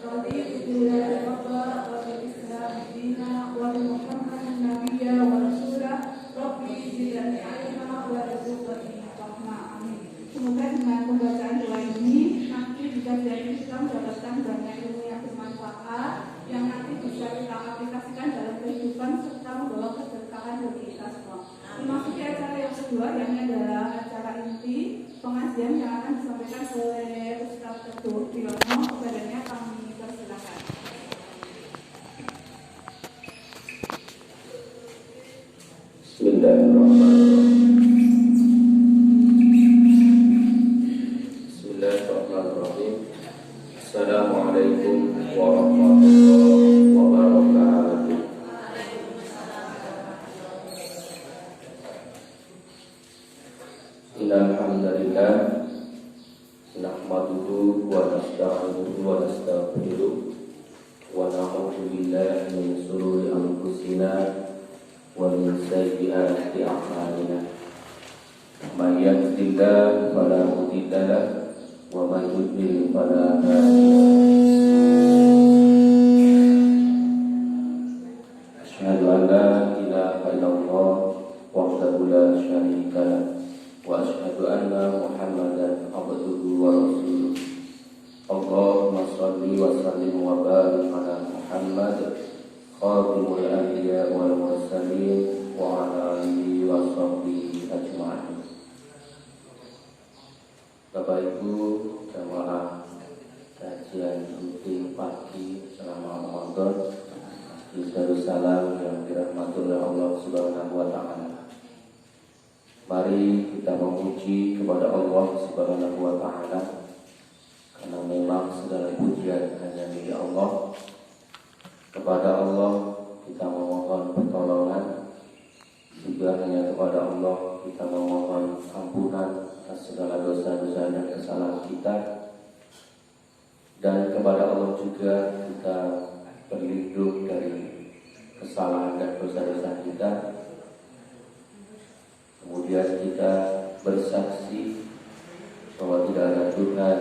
رضيت بالله ربا وبالإسلام دينا وبمحمد نبيا ورسولا ربي زدني علما warzuqni rahma. Amin. Semoga dengan pembacaan doa ini nanti bisa dari Islam mendapatkan banyak ilmu yang bermanfaat yang nanti bisa kita aplikasikan dalam kehidupan serta membawa keberkahan bagi kita semua. Memasuki acara yang kedua, yang adalah acara inti pengajian yang akan disampaikan oleh Ustaz Teguh Priyono. Kepadanya kami persilakan. Bismillahirrahmanirrahim. Bismillahirrahmanirrahim. Assalamualaikum warahmatullahi wabarakatuh. Innal hamdalillah nahmaduhu wa nasta'inuhu wa nastaghfiruh wa na'udzu billahi min shururi anfusina wa min sayyiati a'malina. May yahdihillahu fala mudilla lahu wa may yudlil fala hadiya lahu. Asyhadu an la ilaha illallah wahdahu la syarika lahu wa asyhadu anna Muhammadan abduhu wa rasuluh. Allahumma shalli wa sallim wa barik ala Muhammad khatimul anbiya wal mursalin wa ala alihi wa sahbihi ajma'in. Bapak Ibu jamaah kajian rutin pagi selama Ramadan di Darussalam yang dirahmati oleh Allah Subhanahu wa taala. Mari kita memuji kepada Allah Subhanahu wa taala karena memang segala pujian hanya milik Allah. Kepada Allah kita memohon pertolongan, juga hanya kepada Allah kita memohon ampunan atas segala dosa-dosa dan kesalahan kita, dan kepada Allah juga kita berlindung dari kesalahan dan dosa-dosa kita. Kemudian kita bersaksi bahwa tidak ada Tuhan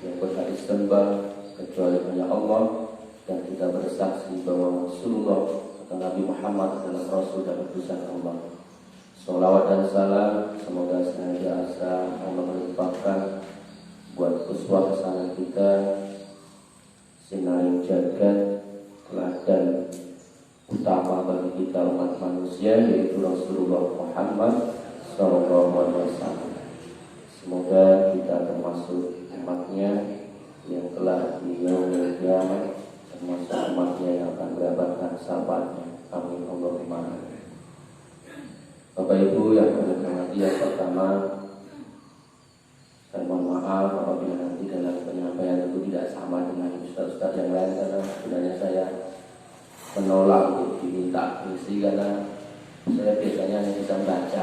yang berhak disembah kecuali hanya Allah, dan kita bersaksi bahwa Rasulullah atau Nabi Muhammad adalah Rasul dan utusan Allah. Sholawat dan salam semoga senantiasa Allah melimpahkan buat uswah hasanah kita, sinar jagat, teladan utama bagi kita umat manusia, yaitu Rasulullah Muhammad Sallallahu Alaihi Wasallam. Semoga kita termasuk umatnya yang telah di yaumil qiyamah, termasuk umatnya yang akan mendapatkan syafaatnya. Amin Allahumma amin. Bapak Ibu yang kami hormati, yang pertama saya mohon maaf apabila nanti dalam penyampaian itu tidak sama dengan ustaz-ustaz yang lain, karena sebenarnya saya menolak untuk diminta isi, karena saya biasanya hanya bisa baca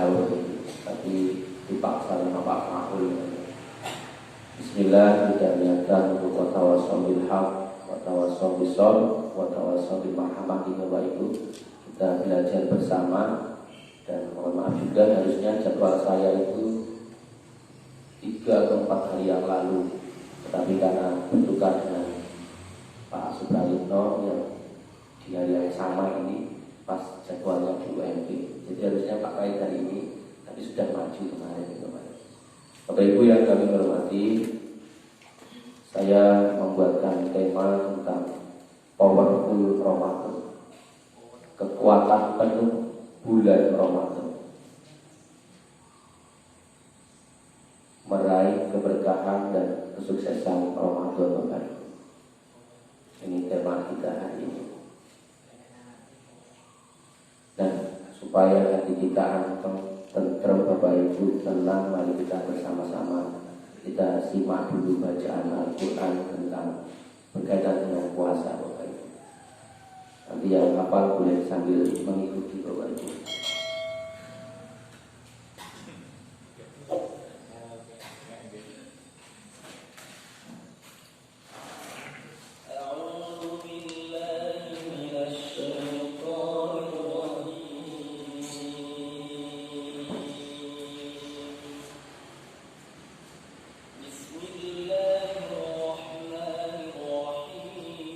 tapi dipaksa sama Pak Mahul. Bismillah, kita niatkan untuk watawassaw bil haq, watawassaw bis sabr, watawassaw bil marhamah. Bapak Ibu, kita belajar bersama. Dan mohon maaf juga, harusnya jadwal saya itu 3 atau 4 hari yang lalu, tetapi karena bentukan dengan Pak Suprayitno yang di hari yang sama ini pas jadwalnya di UMP, jadi harusnya Pak Kait hari ini, tapi sudah maju kemarin. Bapak Ibu yang kami hormati, saya membuatkan tema tentang Powerful Ramadan, kekuatan penuh bulan Ramadan, meraih keberkahan dan kesuksesan Ramadan. Bapak Ibu, ini tema kita hari ini. Dan supaya hati kita tentrem, Bapak Ibu, tenang, mari kita bersama-sama kita simak dulu bacaan Al-Quran tentang berkaitan dengan puasa, Bapak Ibu. Nanti yang hafal boleh sambil mengikuti, Bapak Ibu. Bismillahirrahmanirrahim.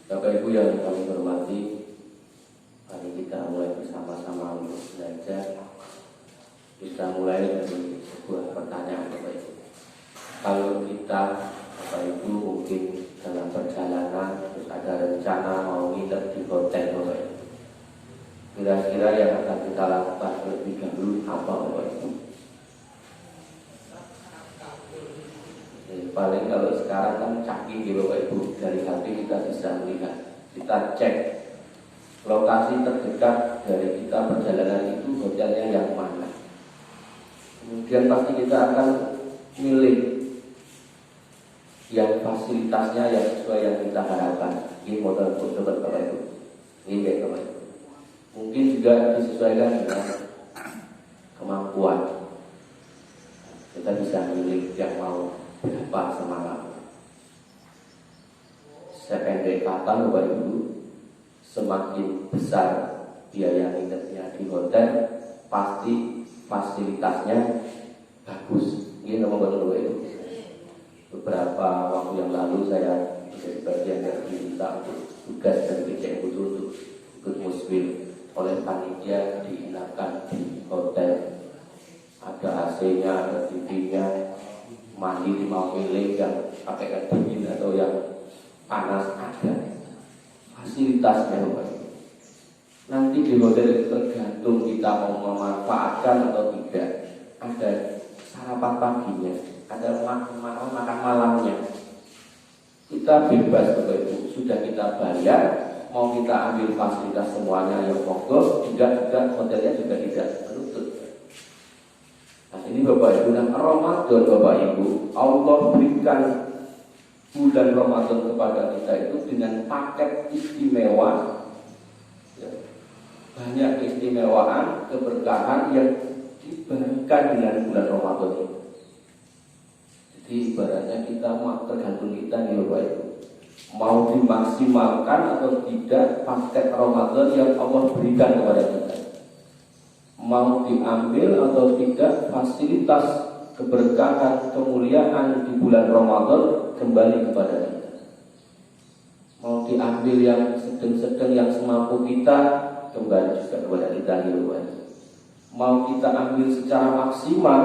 Bapak Ibu yang kami hormati, mari kita mulai bersama-sama untuk belajar. Kita mulai dari sebuah pertanyaan Bapak Ibu. Kalau kita, Bapak Ibu, mungkin dalam perjalanan terus ada rencana mau nginep di hotel Bapak Ibu, kira-kira yang akan kita lakukan lebih dahulu apa Bapak Ibu? Paling kalau sekarang kan canggih gitu Bapak Ibu, dari hati kita bisa melihat, kita cek lokasi terdekat dari kita perjalanan itu hotelnya yang mana. Kemudian pasti kita akan milih yang fasilitasnya yang sesuai yang kita harapkan. Ini modal untuk Bapak Ibu. Ini kayak Bapak Ibu. Mungkin juga disesuaikan dengan kemampuan. Kita bisa milih yang mau berapa semalam. Sependek kata Bapak Ibu, semakin besar biaya nginepnya di hotel, pasti fasilitasnya bagus. Ini nomor Bapak Ibu. Beberapa waktu yang lalu saya menjadi bagian yang diminta untuk tugas dari PCM untuk ikut muslim oleh panitia, diinapkan di hotel. Ada AC-nya, ada TV-nya, mandi di mau pilih yang pakai air dingin atau yang panas, ada fasilitasnya Bapak. Nanti di hotel itu tergantung kita mau memanfaatkan atau tidak. Ada sarapan paginya, ada makan malamnya. Kita bebas Bapak Ibu, sudah kita bayar, mau kita ambil fasilitas semuanya yang monggo, juga hotelnya juga tidak menutup. Nah ini Bapak Ibu, dan Ramadan Bapak Ibu, Allah berikan bulan Ramadan kepada kita itu dengan paket istimewa, ya, banyak keistimewaan, keberkahan yang diberikan dengan bulan Ramadan itu. Jadi ibaratnya kita tergantung kita nih Bapak Ibu, mau dimaksimalkan atau tidak paket Ramadan yang Allah berikan kepada kita, mau diambil atau tidak fasilitas keberkahan, kemuliaan di bulan Ramadan kembali kepada kita. Mau diambil yang sedang-sedang, yang semampu kita, kembali juga kepada kita. Mau kita ambil secara maksimal,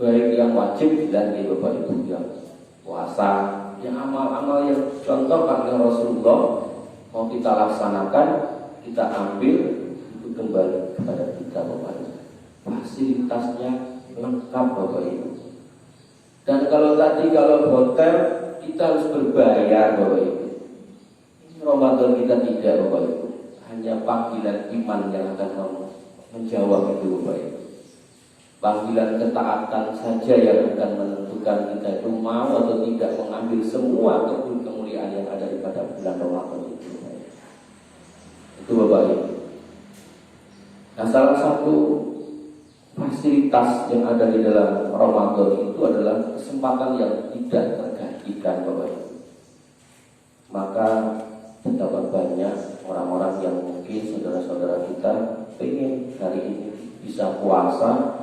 baik yang wajib dan Bapak Ibu yang puasa, yang amal-amal yang contohkan oleh Rasulullah, mau kita laksanakan, kita ambil itu kembali kepada kita Bapak Ibu. Fasilitasnya lengkap Bapak Ibu. Dan kalau hotel kita harus berbayar Bapak Ibu. Ramadan kita tidak Bapak Ibu, hanya panggilan iman yang akan menjawab itu Bapak Ibu. Panggilan ketaatan saja yang akan menentukan kita itu mau atau tidak mengambil semua kemuliaan yang ada pada bulan Ramadan itu Bapak Ibu. Itu Bapak Ibu. Nah, salah satu fasilitas yang ada di dalam Ramadan itu adalah kesempatan yang tidak tergantikan Bapak Ibu. Maka betapa banyak orang-orang yang mungkin saudara-saudara kita ingin hari ini bisa puasa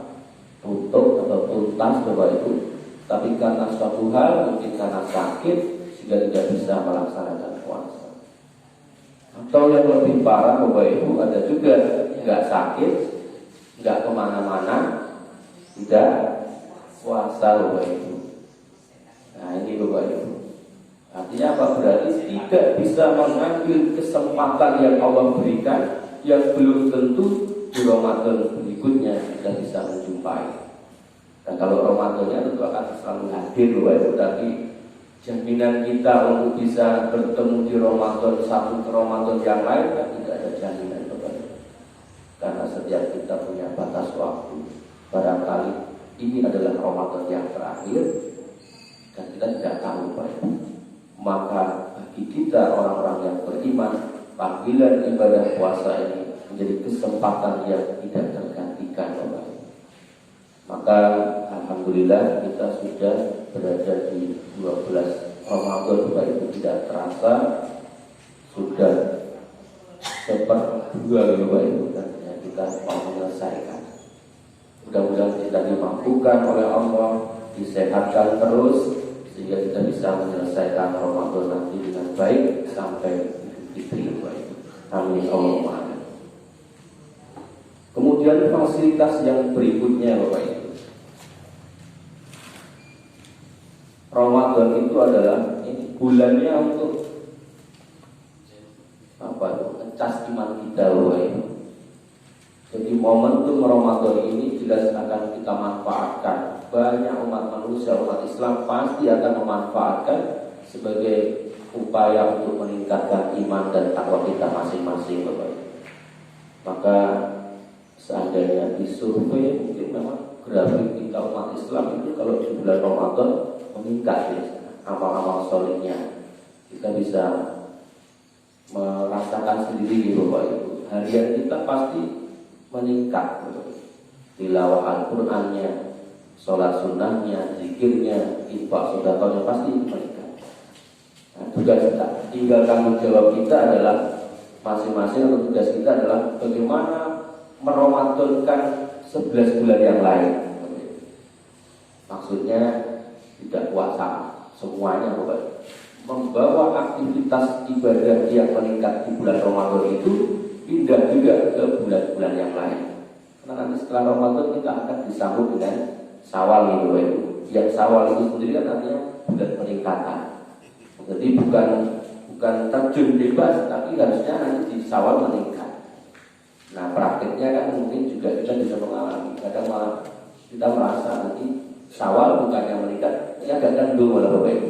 tutup atau tuntas Bapak Ibu, tapi karena suatu hal, mungkin karena sakit sehingga tidak bisa melaksanakan puasa. Atau yang lebih parah Bapak Ibu, ada juga nggak sakit, nggak kemana-mana, tidak puasa Bapak Ibu. Nah ini Bapak Ibu, artinya apa? Berarti tidak bisa mengambil kesempatan yang Allah berikan, yang belum tentu di Ramadan berikutnya kita bisa menjumpai. Dan kalau Ramadannya tentu akan selalu hadir Bapak Ibu, tapi jaminan kita untuk bisa bertemu di Ramadan satu ke Ramadan yang lain kan tidak ada jaminan Bapak Ibu. Karena setiap kita punya batas waktu. Barangkali ini adalah Ramadan yang terakhir dan kita tidak tahu Bapak Ibu. Maka bagi kita orang-orang yang beriman, panggilan ibadah puasa ini menjadi kesempatan yang tidak tergantikan Bapak Ibu. Maka alhamdulillah kita sudah berada di 12 Ramadan Bapak Ibu, tidak terasa sudah seperdua Bapak Ibu, dan kita mau menyelesaikan. Mudah-mudahan kita dimampukan oleh Allah, disehatkan terus sehingga kita bisa menyelesaikan Ramadan nanti dengan baik sampai Fitri Bapak Ibu. Amin Allahumma amin. Kemudian fasilitas yang berikutnya Bapak Ibu, Ramadan itu adalah bulannya untuk ngecas iman kita Bapak Ibu. Jadi momentum Ramadan ini jelas akan kita manfaatkan. Banyak umat manusia, umat Islam pasti akan memanfaatkan sebagai upaya untuk meningkatkan iman dan takwa kita masing-masing Bapak Ibu. Maka seandainya disurvei, mungkin memang grafik kita umat Islam itu kalau di bulan Ramadan meningkat ya, amal-amal solehnya. Kita bisa merasakan sendiri Bapak Ibu, harian kita pasti meningkat. Tilawah Al-Qur'annya, sholat sunnahnya, zikirnya, infak sedekahnya pasti meningkat. Nah, tugas kita, tinggal tanggung jawab kita adalah masing-masing, atau tugas kita adalah bagaimana meramadankan 11 bulan yang lain. Maksudnya tidak puasa semuanya Bapak, membawa aktivitas ibadah yang meningkat di bulan Ramadan itu pindah juga ke bulan-bulan yang lain. Karena nanti setelah Ramadan kita akan disambut dengan Syawal Bapak Ibu. Yang Syawal itu sendiri kan artinya bulan peningkatan. Jadi bukan terjun bebas, tapi harusnya nanti di Syawal meningkat. Nah praktiknya kan mungkin juga kita bisa mengalami. Kadang malah kita merasa nanti Syawal bukan yang meningkat, ya agak kendul malah Bapak Ibu.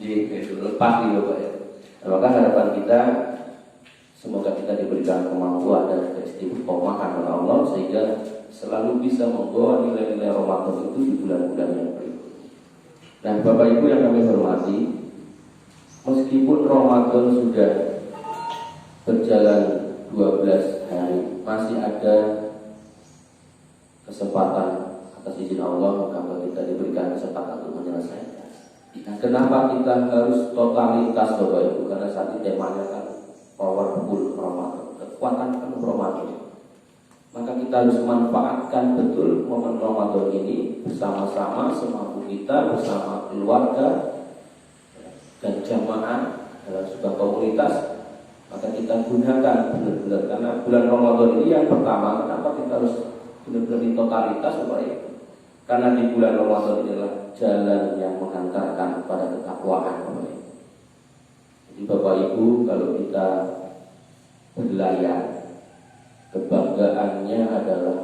Jadi lepas di Bapak Ibu. Nah, maka harapan kita semoga kita diberikan kemampuan dan keistiqomahan oleh Allah sehingga selalu bisa membawa nilai-nilai Ramadan itu di bulan-bulan yang berikut. Nah, Bapak Ibu yang kami hormati, meskipun Ramadan sudah berjalan 12 hari, masih ada kesempatan atas izin Allah, maka kita diberikan kesempatan untuk menyelesaikan. Nah, kenapa kita harus totalitas Bapak Ibu? Karena saat ini temanya kan powerful Ramadan, kekuatan penuh Ramadan. Maka kita harus manfaatkan betul momen Ramadan ini bersama-sama, semampu kita, bersama keluarga dan jamaah dalam sebuah komunitas. Maka kita gunakan benar-benar, karena bulan Ramadan ini yang pertama, kenapa kita harus benar-benar di totalitas Bapak Ibu? Karena di bulan Ramadan inilah jalan yang menghantarkan pada ketakwaan Bapak Ibu. Jadi Bapak Ibu, kalau kita berlayar, kebanggaannya adalah,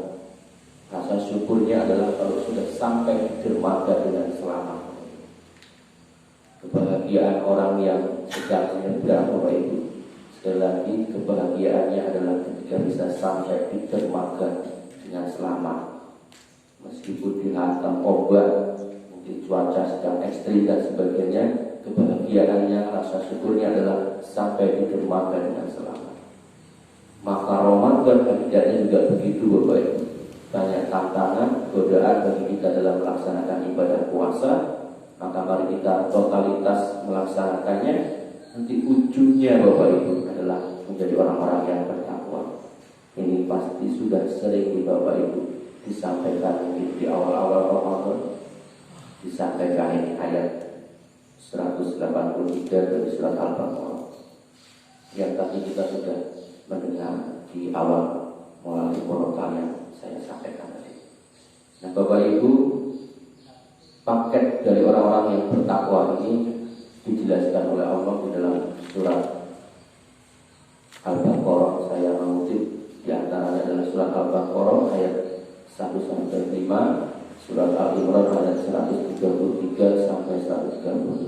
rasa syukurnya adalah kalau sudah sampai di dermaga dengan selamat. Kebahagiaan orang yang sedang menyeberang Bapak Ibu, sekali lagi kebahagiaannya adalah ketika bisa sampai di dermaga dengan selamat. Meskipun dihantam obat, mungkin cuaca sedang ekstrim dan sebagainya, kebahagiaannya, rasa syukurnya adalah sampai di dermaga dengan selamat. Maka Ramadan hakikatnya juga begitu Bapak Ibu. Banyak tantangan, godaan bagi kita dalam melaksanakan ibadah puasa. Maka mari kita totalitas melaksanakannya. Nanti ujungnya Bapak Ibu adalah menjadi orang-orang yang bertakwa. Ini pasti sudah sering di Bapak Ibu disampaikan mungkin di awal-awal Ramadan. Disampaikan ini ayat 183 dari surat Al-Baqarah yang tadi kita sudah mendengar di awal melalui portal yang saya sampaikan tadi. Nah Bapak Ibu, paket dari orang-orang yang bertakwa ini dijelaskan oleh Allah di dalam surat Al-Baqarah. Saya mengutip di antaranya adalah surat Al-Baqarah ayat 1-5, surat Al-Imran ayat 133 sampai 136.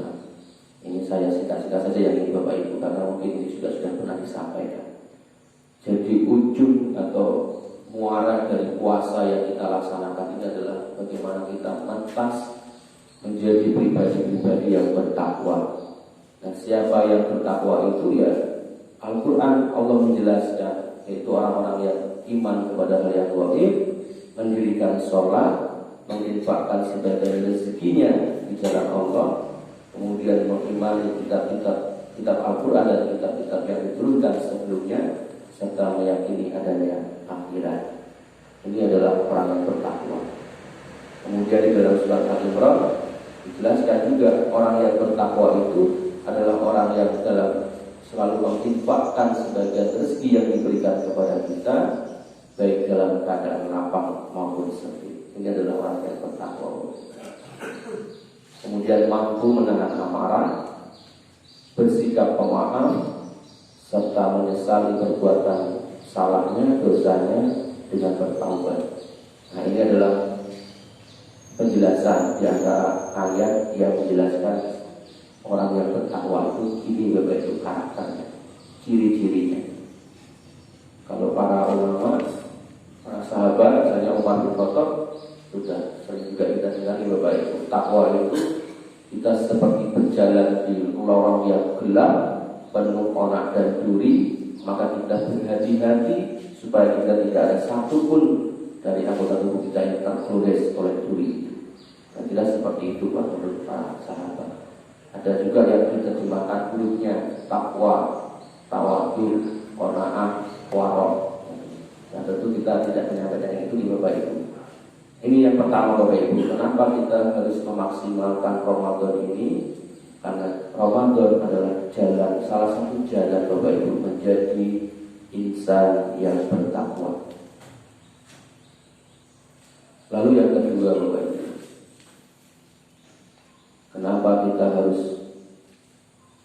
Ini saya singkat-singkat saja yang ini Bapak Ibu, karena mungkin ini sudah pernah disampaikan. Jadi ujung atau muara dari puasa yang kita laksanakan ini adalah bagaimana kita mentas menjadi pribadi-pribadi yang bertakwa. Dan siapa yang bertakwa itu ya Al-Quran Allah menjelaskan, yaitu orang-orang yang iman kepada hal yang gaib, mendirikan sholat, menginfakkan sebagian rezekinya di jalan Allah, kemudian mengimani kitab Al-Quran dan kitab-kitab yang diturunkan sebelumnya, serta meyakini adanya akhirat. Ini adalah orang yang bertakwa. Kemudian di dalam surat Al-Imran dijelaskan juga orang yang bertakwa itu adalah orang yang dalam selalu menginfakkan sebagian rezeki yang diberikan kepada kita, baik dalam keadaan lapang maupun sempit. Ini adalah orang yang bertakwa. Kemudian mampu menahan amarah, bersikap pemaaf, serta menyesali perbuatan salahnya, dosanya dengan bertaubat. Nah ini adalah penjelasan di antara ayat yang menjelaskan orang yang bertakwa itu ini Bapak Ibu karakternya, ciri-cirinya. Kalau para ulama, para sahabat, misalnya Umar bin Khattab, sudah sering juga kita dengar Bapak Ibu, takwa itu kita seperti berjalan di lorong yang gelap, penuh onak dan duri, maka kita berhati-hati supaya kita tidak ada satupun dari anggota tubuh kita yang tergores oleh duri. Dan jelas seperti itu menurut para sahabat. Ada juga yang diterjemahkan hurufnya takwa, tawadhu, qanaah, warok. Dan tentu kita tidak menyampaikan itu di Bapak Ibu. Ini yang pertama Bapak Ibu. Kenapa kita harus memaksimalkan Ramadan ini? Karena Ramadan adalah jalan, salah satu jalan Bapak Ibu menjadi insan yang bertakwa. Lalu yang kedua Bapak Ibu, kenapa kita harus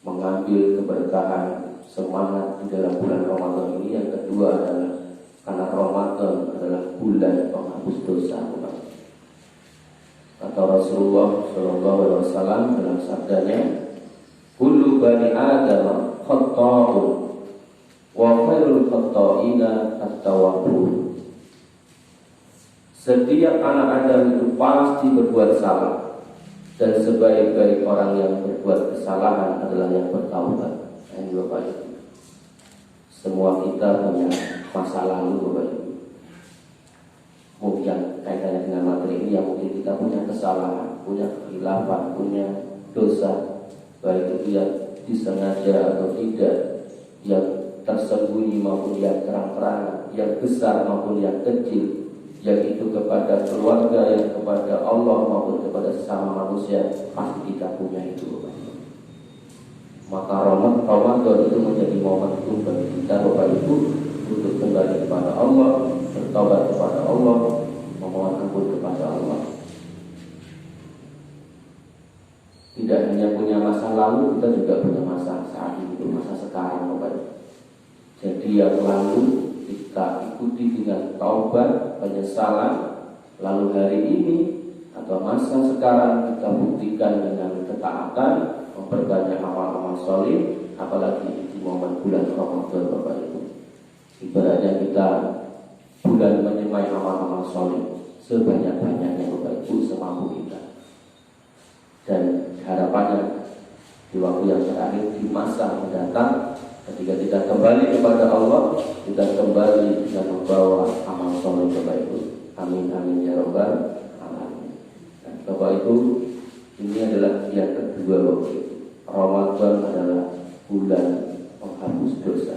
mengambil keberkahan semangat di dalam bulan Ramadan ini? Yang kedua adalah karena Ramadan adalah bulan penghapus dosa. Kata Rasulullah SAW dalam sabdanya, kullu bani Adam khata'un wa khairul khata'ina at-tawwabun. Setiap anak Adam itu pasti berbuat salah, Dan sebaik-baik orang yang berbuat kesalahan adalah yang bertaubat. Ini Bapak Ibu. Semua kita punya masa lalu Bapak Ibu. Mungkin kaitannya dengan materi ini, yang mungkin kita punya kesalahan, punya kekhilafan, punya dosa, baik itu yang disengaja atau tidak, yang tersembunyi maupun yang terang-terangan, yang besar maupun yang kecil, yang itu kepada keluarga, yang kepada Allah maupun kepada sesama manusia, pasti kita punya itu. Maka Ramadan itu menjadi momentum bagi kita Bapak Ibu untuk kembali kepada Allah, bertobat kepada Allah, memohon ampun kepada Allah. Tidak hanya punya masa lalu, kita juga punya masa saat ini, masa sekarang Bapak Ibu. Jadi yang lalu kita ikuti dengan taubat, penyesalan. Lalu hari ini atau masa sekarang kita buktikan dengan ketaatan, memperbanyak amal-amal soleh, apalagi di momen bulan Ramadan Bapak Ibu. Ibaratnya kita bulan menyemai amal-amal soleh sebanyak-banyaknya Bapak Ibu, semampu kita. Dan harapannya di waktu yang terakhir, di masa mendatang, ketika kita kembali kepada Allah, kita kembali dengan membawa amal soleh Bapak Ibu. Amin amin ya rabbal alamin. Dan Bapak Ibu, ini adalah yang kedua Bapak Ibu. Ramadan adalah bulan menghapus dosa.